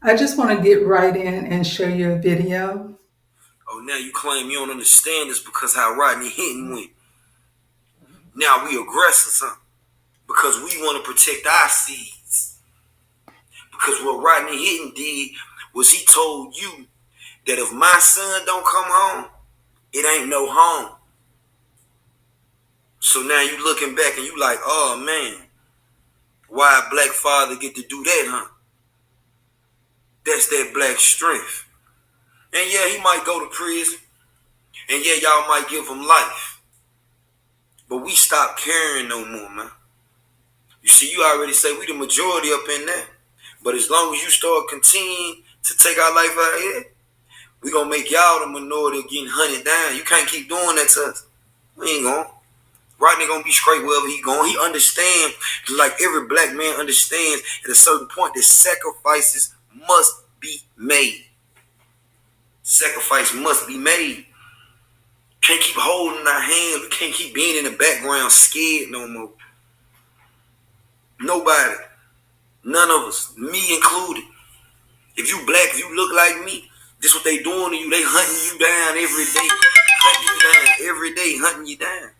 I just want to get right in and show you a video. Oh, now you claim you don't understand this because how Rodney Hinton went. Now we aggressors, huh? Because we want to protect our seeds. Because what Rodney Hinton did was he told you that if my son don't come home, it ain't no home. So now you looking back and you like, oh man, why a black father get to do that, huh? That's that black strength. And yeah, he might go to prison. And yeah, y'all might give him life. But we stop caring no more, man. You see, you already say we the majority up in there. But as long as you start continuing to take our life out here, we gonna make y'all the minority getting hunted down. You can't keep doing that to us. We ain't going. Rodney gonna be straight wherever he going. He understand, like every black man understands at a certain point that sacrifices must be made. Sacrifice must be made. Can't keep holding our hands. We can't keep being in the background scared no more. Nobody. None of us. Me included. If you black, if you look like me, this what they doing to you. They hunting you down every day. Hunting you down every day. Hunting you down.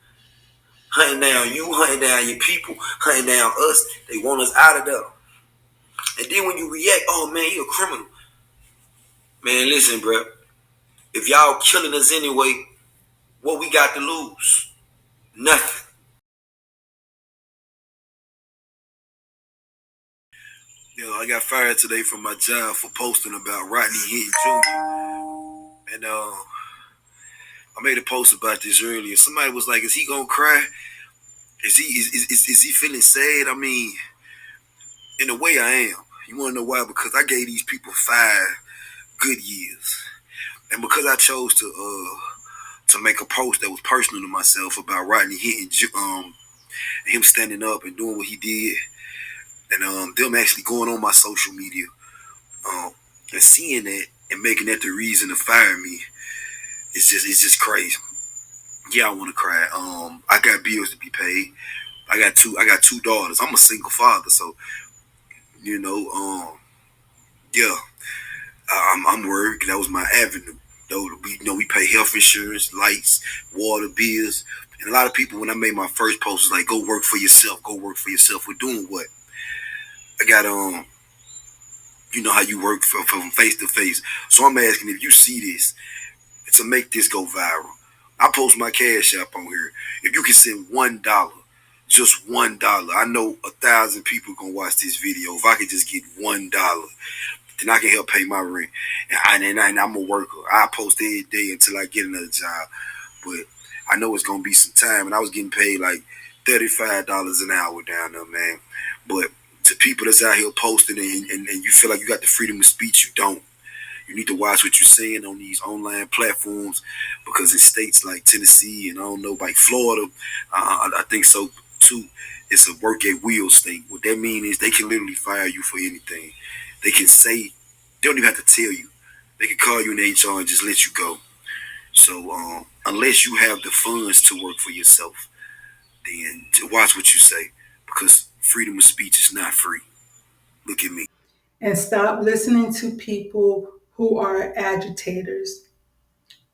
Hunting down you, hunting down your people, hunting down us. They want us out of there. And then when you react, oh man, you a criminal. Man, listen, bro. If y'all killing us anyway, what we got to lose? Nothing. I got fired today from my job for posting about Rodney Hinton Jr. And I made a post about this earlier. Somebody was like, "Is he gonna cry? Is he feeling sad?" I mean, in a way, I am. You want to know why? Because I gave these people 5 good years, and because I chose to make a post that was personal to myself about Rodney Hinton, him standing up and doing what he did, and them actually going on my social media, and seeing that and making that the reason to fire me, it's just crazy. Yeah, I want to cry. I got bills to be paid. I got two daughters. I'm a single father, so you know, yeah, I'm worried. That was my avenue. Though we pay health insurance, lights, water bills, and a lot of people when I made my first post was like, "Go work for yourself. Go work for yourself." We're doing what? I got you know how you work from face to face. So I'm asking if you see this to make this go viral. I post my cash app on here. If you can send $1, just $1, I know 1,000 people gonna watch this video. If I could just get $1, then I can help pay my rent. And I'm a worker. I post every day until I get another job. But I know it's gonna be some time, and I was getting paid like $35 an hour down there, man. But to people that's out here posting and you feel like you got the freedom of speech, you don't. You need to watch what you're saying on these online platforms because in states like Tennessee and I don't know, like Florida, I think so too. It's a work at will state. What that means is they can literally fire you for anything. They can say, they don't even have to tell you. They can call you in HR and just let you go. So unless you have the funds to work for yourself, then watch what you say because freedom of speech is not free. Look at me. And stop listening to people who are agitators.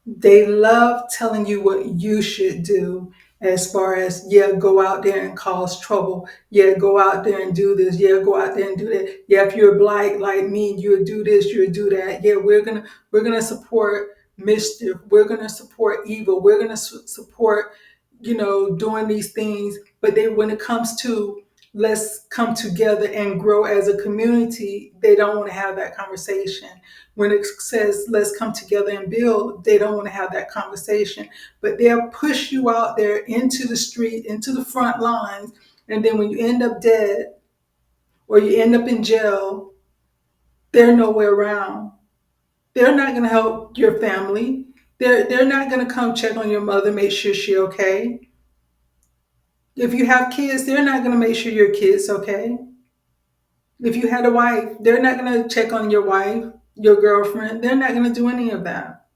They love telling you what you should do as far as, yeah, go out there and cause trouble. Yeah, go out there and do this. Yeah, go out there and do that. Yeah, if you're black like me, you'll do this, you'll do that. Yeah, we're gonna support mischief. We're gonna support evil. We're gonna support, doing these things. But they, when it comes to let's come together and grow as a community, they don't want to have that conversation. When it says let's come together and build, they don't want to have that conversation. But they'll push you out there into the street, into the front lines, and then when you end up dead or you end up in jail, they're nowhere around. They're not going to help your family. They're not going to come check on your mother, make sure she's okay. If you have kids, they're not going to make sure your kids okay. If you had a wife, they're not going to check on your wife, your girlfriend. They're not going to do any of that.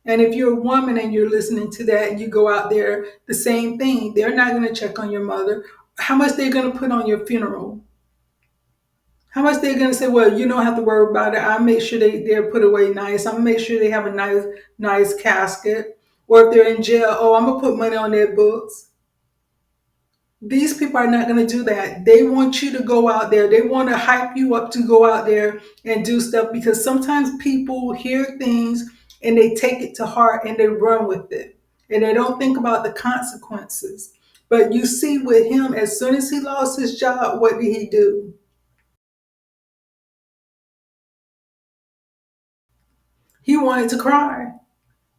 And if you're a woman and you're listening to that and you go out there, the same thing. They're not going to check on your mother. How much they're going to put on your funeral? How much they're gonna say, well, you don't have to worry about it. I'll make sure they're put away nice. I'm gonna make sure they have a nice casket. Or if they're in jail, oh, I'm gonna put money on their books. These people are not going to do that. They want you to go out there. They want to hype you up to go out there and do stuff, because sometimes people hear things and they take it to heart and they run with it. And they don't think about the consequences. But you see with him, as soon as he lost his job, what did he do? He wanted to cry.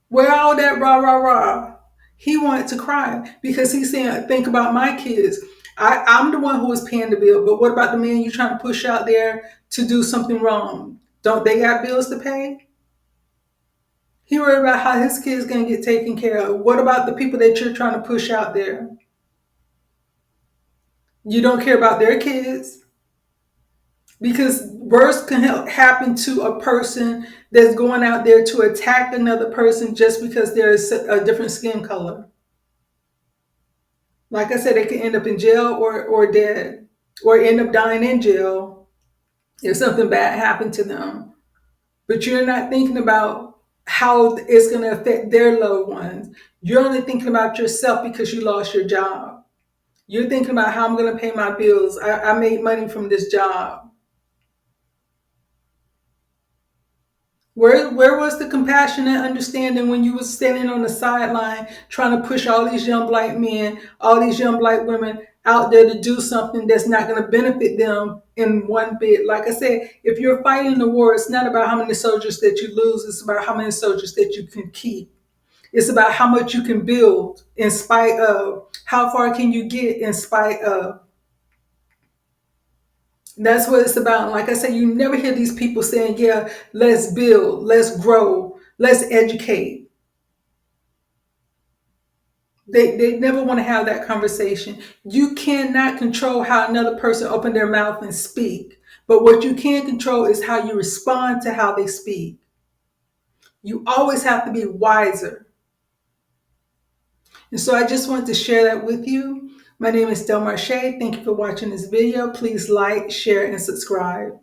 Where all that rah rah rah? He wanted to cry because he's saying, "Think about my kids. I'm the one who was paying the bill, but what about the man you're trying to push out there to do something wrong? Don't they got bills to pay?" He worried about how his kids gonna get taken care of. What about the people that you're trying to push out there? You don't care about their kids, because worse can happen to a person that's going out there to attack another person just because there's a different skin color. Like I said, they could end up in jail or dead, or end up dying in jail if something bad happened to them. But you're not thinking about how it's going to affect their loved ones. You're only thinking about yourself because you lost your job. You're thinking about how I'm going to pay my bills. I made money from this job. Where was the compassionate understanding when you was standing on the sideline trying to push all these young black men, all these young black women out there to do something that's not going to benefit them in one bit? Like I said, if you're fighting the war, it's not about how many soldiers that you lose, it's about how many soldiers that you can keep. It's about how much you can build in spite of, how far can you get in spite of. That's what it's about. Like I said, you never hear these people saying, yeah, let's build, let's grow, let's educate. They never want to have that conversation. You cannot control how another person open their mouth and speak. But what you can control is how you respond to how they speak. You always have to be wiser. And so I just wanted to share that with you. My name is Delmarshae. Thank you for watching this video. Please like, share, and subscribe.